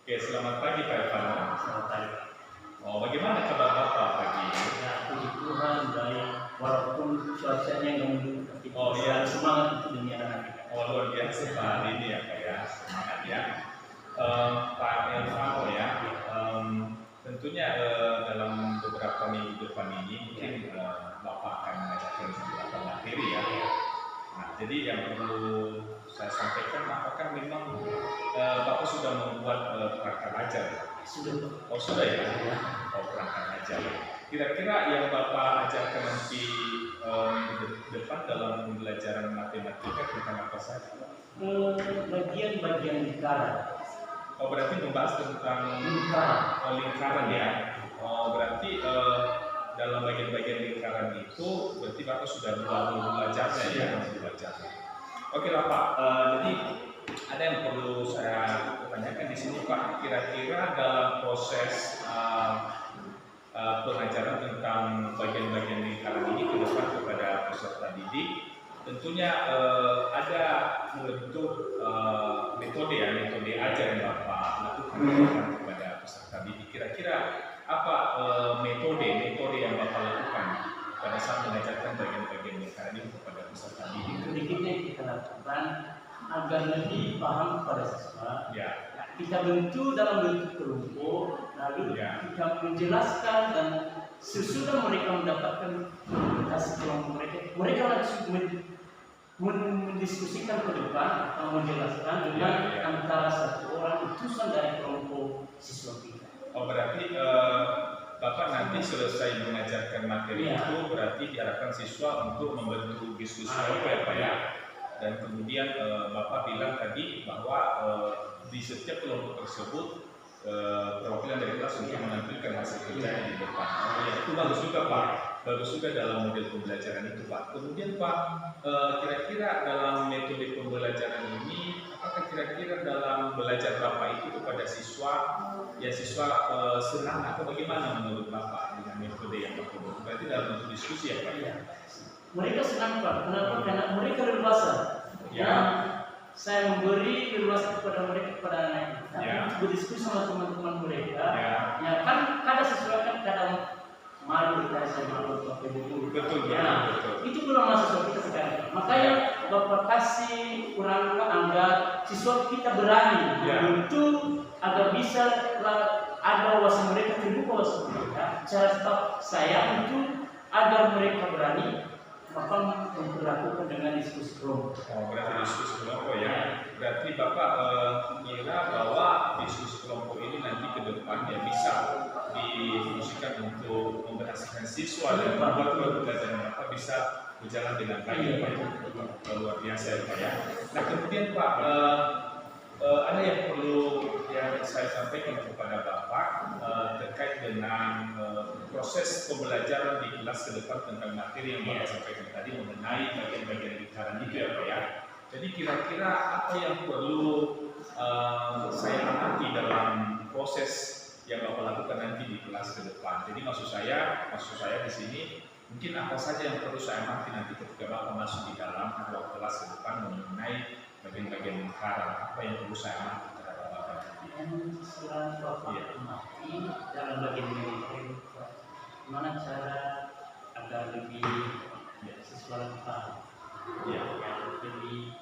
Oke, selamat pagi Pak Irfan. Selamat pagi. Oh, bagaimana kabar Bapak pagi? Ya, puji Tuhan, baik. Walaupun cuacanya yang mendung, tapi Oh, iya. semangat itu demi anak kita. Oh, luar biasa Pak hari ini ya Pak ya, semangat ya. Pak Irfan ya, tentunya dalam beberapa minggu depan ini mungkin Bapak akan mengajarkan beberapa materi ya. Nah, jadi yang perlu saya sampaikan, apakah memang Bapak sudah membuat perangkat ajar? Sudah. Oh sudah ya? Oh perangkat ajar. Kira-kira yang Bapak ajarkan nanti depan dalam pembelajaran matematika tentang apa saja? Bagian-bagian lingkaran. Oh berarti membahas tentang lingkaran ya? Oh berarti dalam bagian-bagian lingkaran itu berarti Bapak sudah belajarnya ya? Belajarnya. Oke lah Pak, jadi ada yang perlu saya tanyakan di sini Pak. Kira-kira dalam proses pengajaran tentang bagian-bagian lingkaran ini ke depan kepada peserta didik, tentunya ada bentuk metode ajar yang Bapak lakukan kepada peserta didik. Kira-kira apa metode yang Bapak lakukan pada saat mengajarkan bagian-bagian lingkaran ini kepada peserta didik? Sedikitnya kita lakukan agar lebih paham kepada siswa. Ya. Kita bentuk dalam bentuk kelompok, lalu kita menjelaskan dan sesudah mereka mendapatkan hasil kelompok mereka langsung mendiskusikan ke depan atau menjelaskan dengan antara satu orang utusan dari kelompok siswa kita. Oh berarti Bapak nanti selesai mengajarkan materi itu berarti diarahkan siswa untuk membentuk diskusi ya Pak ya. Dan kemudian Bapak bilang tadi bahwa di setiap kelompok tersebut perwakilan dari kelas untuk menampilkan hasil kerjanya di depan. Oh ya itu bagus juga Pak, bagus juga dalam model pembelajaran itu Pak. Kemudian Pak, kira-kira dalam metode pembelajaran ini, apakah kira-kira dalam belajar Bapak itu kepada siswa, ya siswa senang atau bagaimana menurut Bapak dengan metode yang Bapak buat? Berarti dalam bentuk diskusi ya Pak? Ya. Mereka senang Pak, kenapa? Karena mereka leluasa. Ya. Saya memberi leluasa kepada mereka, kepada anak kita, berdiskusi sama teman-teman mereka. Ya kan, kadang siswa kan kadang malu, saya malu atau begitu. Betul. Itu kurang mahasiswa kita sekarang. Makanya Bapak kasih kurang agar siswa kita berani untuk agar bisa ada wawasan mereka, terbuka wawasan mereka. Cara tetap saya untuk agar mereka berani Bapak memperlakukan dengan diskusi kelompok. Oh, berarti diskusi kelompok ya. Berarti Bapak kira bahwa diskusi kelompok ini nanti ke depan ya bisa difungsikan untuk memberhasilkan siswa dan membuat pembelajaran Bapak bisa berjalan dengan baik Pak. Luar biasa ya Pak ya. Nah kemudian Pak, ada yang perlu yang saya sampaikan kepada Bapak terkait dengan proses pembelajaran di kelas ke depan tentang materi yang Bapak sampaikan tadi mengenai bagian-bagian lingkaran itu ya Pak ya. Jadi kira-kira apa yang perlu saya amati dalam proses yang Bapak lakukan nanti di kelas ke depan. Jadi maksud saya di sini mungkin apa saja yang perlu saya amati nanti ketika Bapak masuk di dalam ruang kelas ke depan mengenai bagian-bagian lingkaran, apa yang perlu saya amati terhadap Bapak nanti? Selain Bapak amati dalam bagian lingkaran, gimana cara agar lebih siswa lebih paham, yang lebih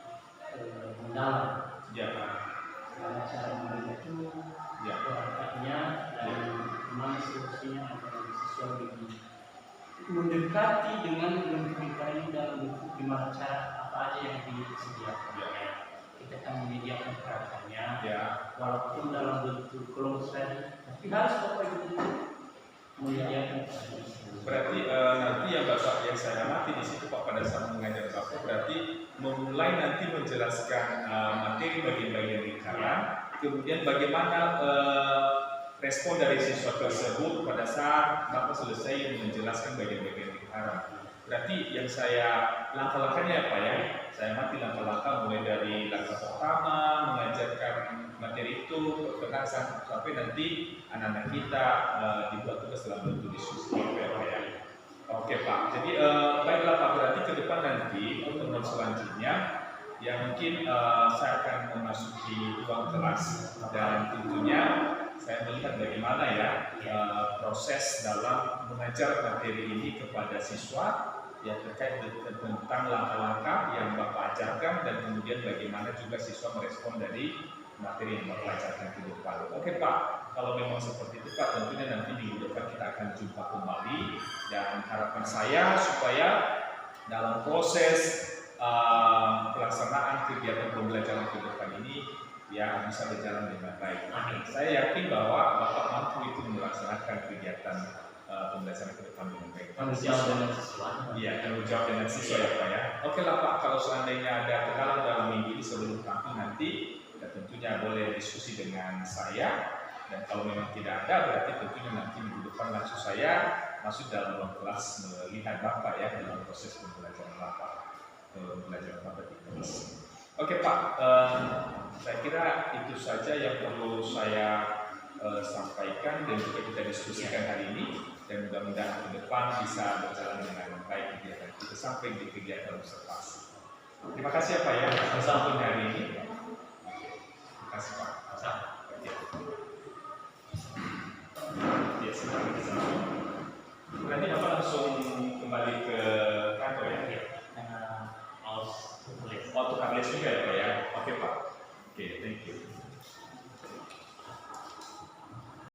mendalam. Gimana cara membentuk perangkatnya dan gimana solusinya agar siswa lebih mendekati dengan bentuk lingkaran ini dalam bentuk gimana cara apa aja yang disediakan. Kita akan menyediakan perangkatnya, walaupun dalam bentuk kelompok tadi, tapi harus Bapak itu menyediakan. Berarti nanti yang saya amati di situ Pak pada saat mengajar Bapak berarti memulai nanti menjelaskan materi bagian-bagian lingkaran, kemudian bagaimana respon dari siswa tersebut pada saat Bapak selesai menjelaskan bagian-bagian lingkaran. Berarti yang saya langkah-langkahnya Pak ya, saya amati langkah-langkah mulai dari langkah pertama mengajarkan materi itu perkenalan sampai nanti anak-anak kita dibuat tugas dalam bentuk diskusi ya Pak ya. Oke Pak, jadi baiklah Pak, berarti ke depan nanti pertemuan selanjutnya Ya mungkin saya akan memasuki ruang kelas dan tentunya saya melihat bagaimana ya proses dalam mengajar materi ini kepada siswa yang terkait tentang langkah-langkah yang Bapak ajarkan dan kemudian bagaimana juga siswa merespon dari materi yang Bapak ajarkan ke depan. Oke Pak, kalau memang seperti itu Pak, tentunya nanti minggu depan kita akan jumpa kembali dan harapan saya supaya dalam proses pelaksanaan kegiatan pembelajaran ke depan ini ya bisa berjalan dengan baik. Saya yakin bahwa Bapak mampu itu melaksanakan kegiatan pembelajaran ke depan dengan baik. Tanggung jawab dengan siswa. Iya, tanggung jawab dengan siswa ya Pak ya. Oke lah Pak, kalau seandainya ada kendala dalam minggu ini sebelum tampil nanti, ya tentunya boleh diskusi dengan saya. Dan kalau memang tidak ada, berarti tentunya nanti minggu depan langsung saya masuk dalam ruang kelas melihat Bapak ya dalam proses pembelajaran Bapak. Belajar Bapak di kelas. Oke Pak, saya kira itu saja yang perlu saya sampaikan dan juga kita diskusikan hari ini dan mudah-mudahan ke depan bisa berjalan dengan baik kegiatan kita sampai di kegiatan observasi. Terima kasih ya Pak ya sampai hari ini. Terima kasih Pak. Ya, nanti Bapak langsung kembali ke kantor ya. Oh, tukar les juga ya Pak ya? Oke Pak. Oke, thank you.